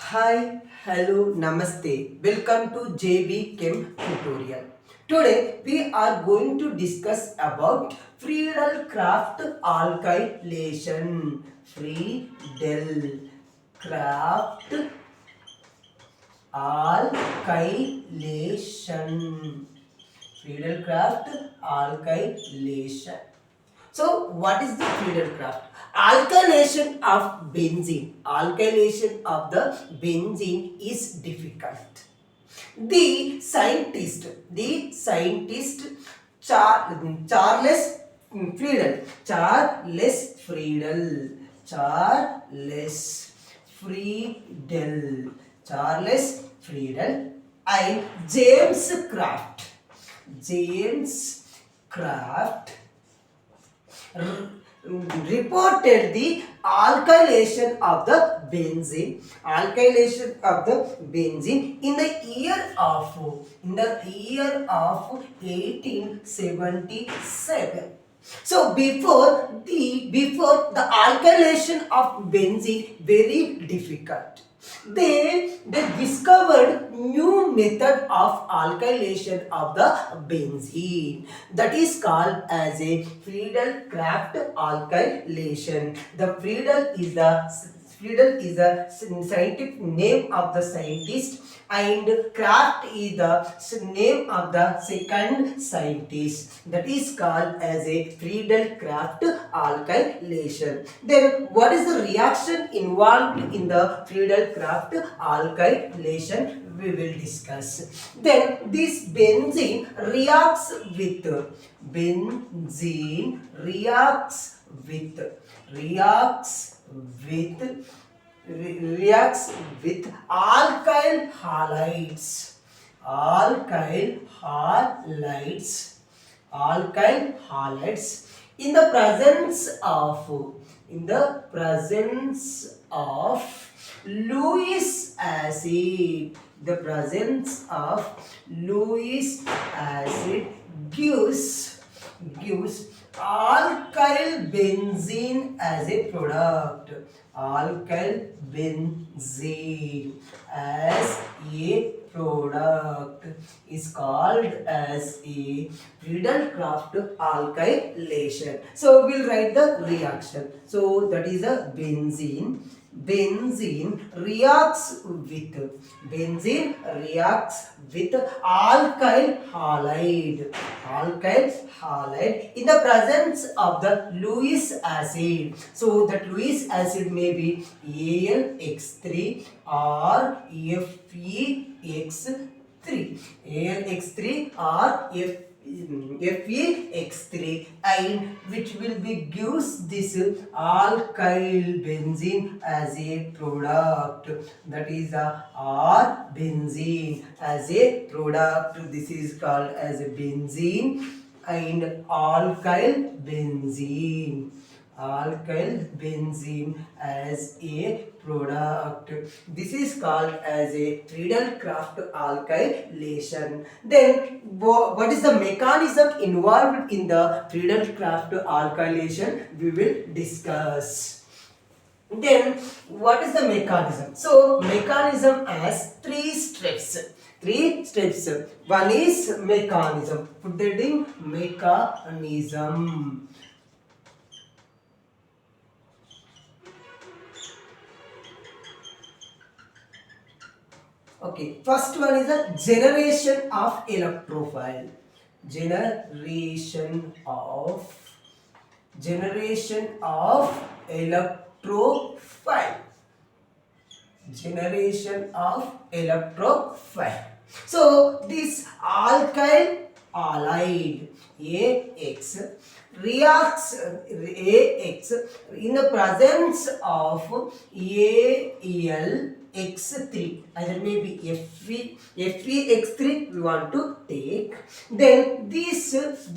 Hi, hello, namaste. Welcome to JB Chem tutorial. Today we are going to discuss about Friedel Craft alkylation. Friedel Craft alkylation. Friedel Craft alkylation. So, what is the Friedel-Crafts? Alkylation of benzene. Alkylation of the benzene is difficult. The scientist Charles Charles Friedel, Charles Friedel, and James Kraft reported the alkylation of the benzene in the year of 1877. So before the alkylation of benzene very difficult. They discovered new method of alkylation of the benzene that is called as a Friedel-Crafts alkylation. The Friedel is the scientific name of the scientist, and Kraft is the name of the second scientist. That is called as a Friedel-Crafts alkylation. Then what is the reaction involved in the Friedel-Crafts alkylation? We will discuss. Then this benzene reacts with alkyl halides in the presence of Lewis acid. The presence of Lewis acid gives alkyl benzene as a product. Alkyl benzene as a product is called as a Friedel-Crafts alkylation. So we'll write the reaction. So that is a benzene reacts with alkyl halide in the presence of the Lewis acid. So that Lewis acid may be AlX3 or FeX3 or FeX3, and which will be gives this alkyl benzene as a product. That is R benzene as a product. This is called as a benzene and alkyl benzene as a product. This is called as a Friedel-Crafts alkylation. Then what is the mechanism involved in the Friedel-Crafts alkylation? We will discuss. Then what is the mechanism? So mechanism has three steps. One is mechanism. Put that in mechanism. Okay, first one is a generation of electrophile. Generation of electrophile. So this alkyl halide AX reacts in the presence of AlX3, either maybe FeX3 we want to take. Then this is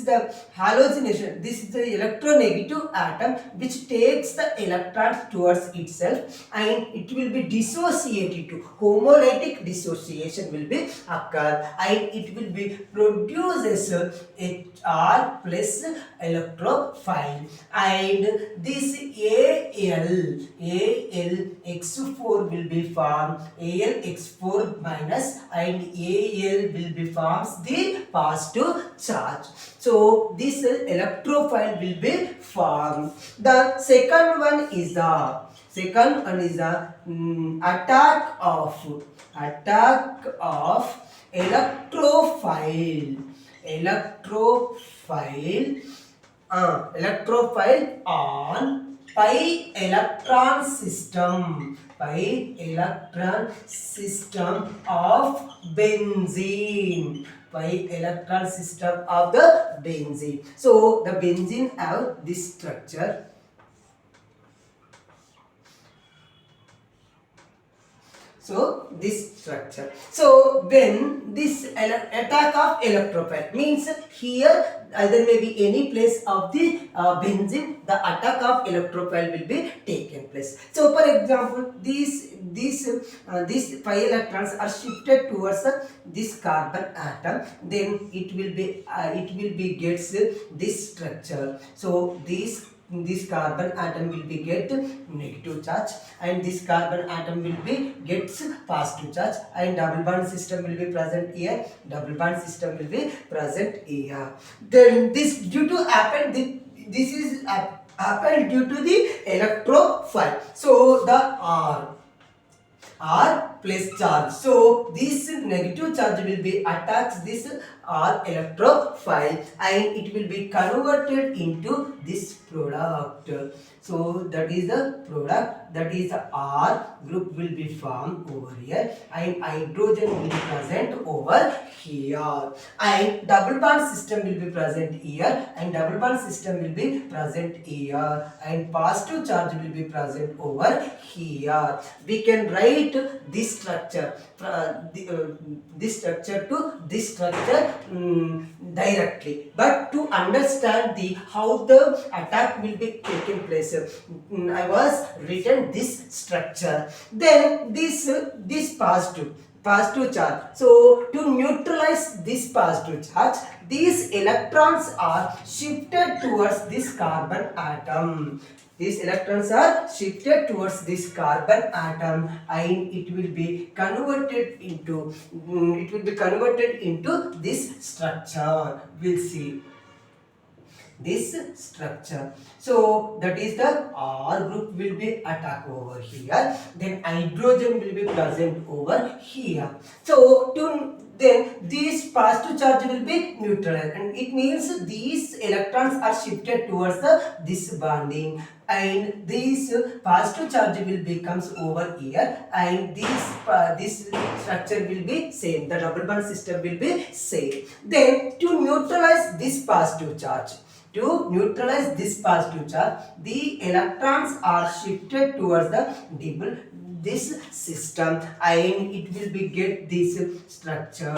the halogenation. This is the electronegative atom which takes the electrons towards itself, and it will be dissociated to homolytic dissociation will be occur, and it will be produces HR plus electrophile, and this AlX4 will be formed AlX4 minus and Al will be forms the positive charge. So this electrophile will be formed. The second one is the attack of electrophile electrophile electrophile on pi electron system of benzene, pi electron system of the benzene. So the benzene have this structure. So this structure. So when this attack of electrophile means here there may be any place of the benzene, the attack of electrophile will be taken place. So for example, these 5 electrons are shifted towards this carbon atom, then it will be gets this structure. So this carbon atom will be get negative charge and this carbon atom will be gets positive charge and double bond system will be present here, then this due to happen this is happened due to the electrophile. So the R plus charge. So this negative charge will be attached this R electrophile and it will be converted into this product. So that is the product, that is the R group will be formed over here and hydrogen will be present over here and double bond system will be present here and double bond system will be present here and positive charge will be present over here. We can write this structure this structure to this structure directly, but to understand the how the attack will be taken place, I was written this structure. Then this positive charge. So to neutralize this positive charge, these electrons are shifted towards this carbon atom. These electrons are shifted towards this carbon atom and it will be converted into this structure. We'll see this structure. So that is the R group will be attack over here, then hydrogen will be present over here. So then this positive charge will be neutralized and it means these electrons are shifted towards this bonding and this positive charge will becomes over here and this structure will be same, the double bond system will be same. Then to neutralize this positive charge, the electrons are shifted towards the this system and it will be get this structure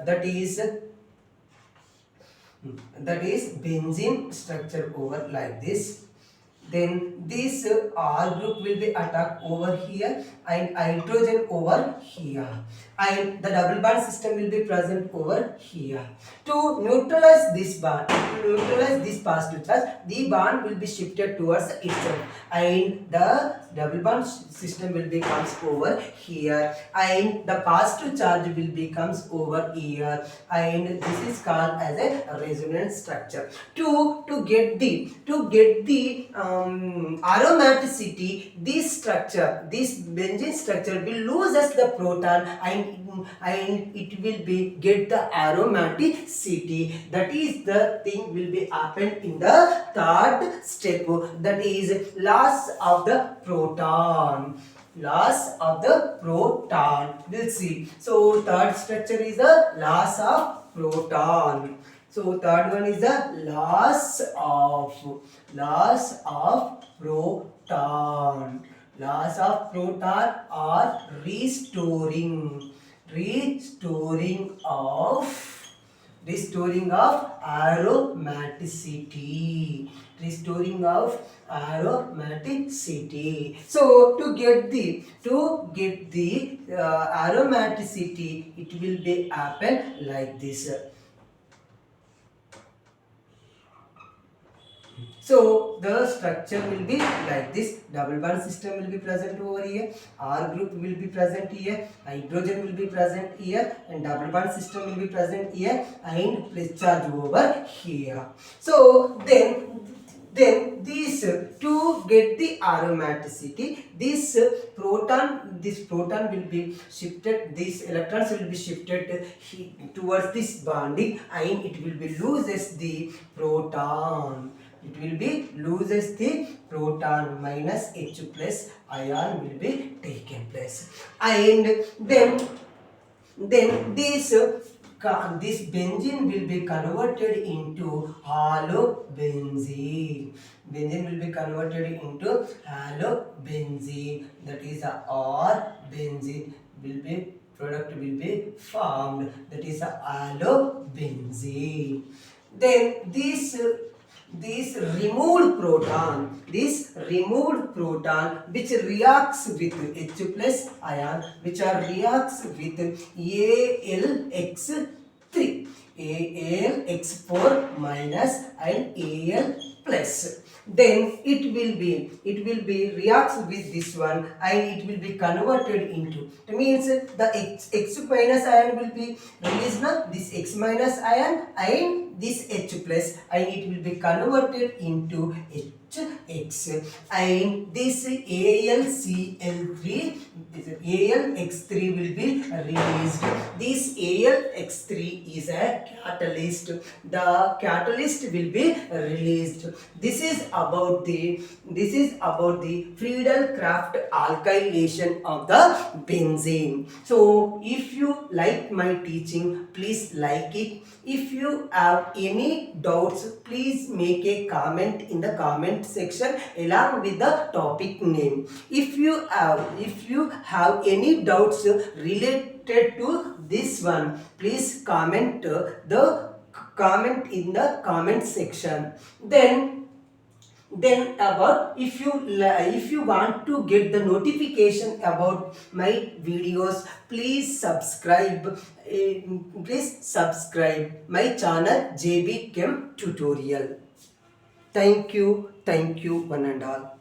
that is benzene structure over like this. Then this R group will be attacked over here and hydrogen over here and the double bond system will be present over here. To neutralize this positive charge, the bond will be shifted towards itself and the double bond system will becomes over here and the positive charge will becomes over here and this is called as a resonance structure. To get the aromaticity, this benzene structure will loses the proton and it will be get the aromaticity. That is the thing will be happen in the third step, that is loss of the proton. We'll see. So third structure is the loss of proton. So third one is the loss of proton. Loss of proton or restoring of aromaticity. So to get the aromaticity, it will be happen like this. So the structure will be like this. Double bond system will be present over here. R group will be present here. Hydrogen will be present here, and double bond system will be present here, and plus charge over here. So then these to get the aromaticity, this proton will be shifted, these electrons will be shifted towards this bonding, and it will be loses the proton. It will be loses the proton, minus H plus ion will be taken place, and then this benzene will be converted into halobenzene. Benzene will be converted into halobenzene. That is a R benzene will be product will be formed. That is a halobenzene. Then this removed proton which reacts with H plus ion, which reacts with AlX3, AlX4 minus and Al plus. Then it will be reacts with this one, and it will be converted into, it means the X minus ion will be released now, this X minus ion and this H plus, and it will be converted into HX, and this AlCl3, AlX3 will be released. This AlX3 is a catalyst. The catalyst will be released. This is about the Friedel-Crafts alkylation of the benzene. So if you like my teaching, please like it. If you have any doubts, please make a comment in the comment section along with the topic name. If you have any doubts related to this one, please comment in the comment section. Then about, if you want to get the notification about my videos, please subscribe my channel JB Chem Tutorial. Thank you one and all.